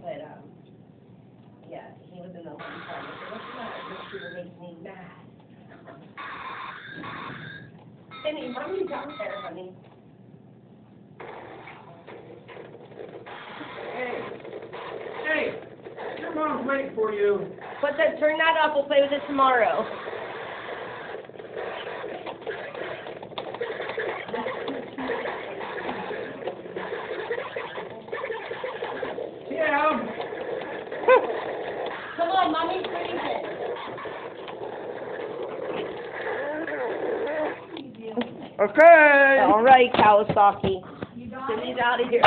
But, yeah, he was in the home farm. I said, what's the matter? This people makes me mad. Cindy, mommy's out there, honey. Hey, your mom's waiting for you. Turn that up. We'll play with it tomorrow. Yeah. Come on, mommy's freezing. Okay. All right, Kawasaki. Cindy's out of here.